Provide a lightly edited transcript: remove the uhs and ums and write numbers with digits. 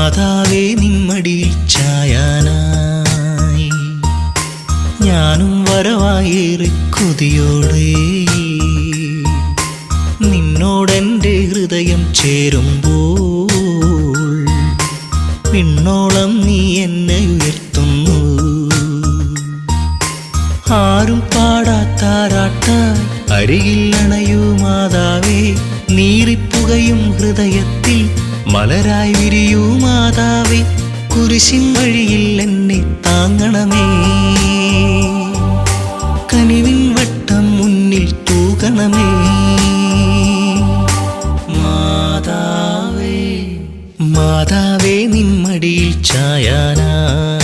മാതാവേ നിന്മടിയിൽ ചായാനായി ഞാനും വരവായേറെ കൊതിയോടെ നിന്നോടെൻ്റെ ഹൃദയം ചേരുമ്പോൾ പിന്നോളം നീ എന്നെ ഉയർത്തുന്നു. ആരും പാടാത്താരാട്ടായി അരികിൽ അണയൂ മാതാവേ, നീറിപ്പുകയും ഹൃദയത്തിൽ മലരായി വിരിയൂ മാതാവേ, കുരിശിൻ വഴിയിൽ എന്നെ താങ്ങണമേ, കനിവിൻ വട്ടം മുന്നിൽ തൂകണമേ മാതാവേ. മാതാവേ നിന്മടിയിൽ ചായാനായി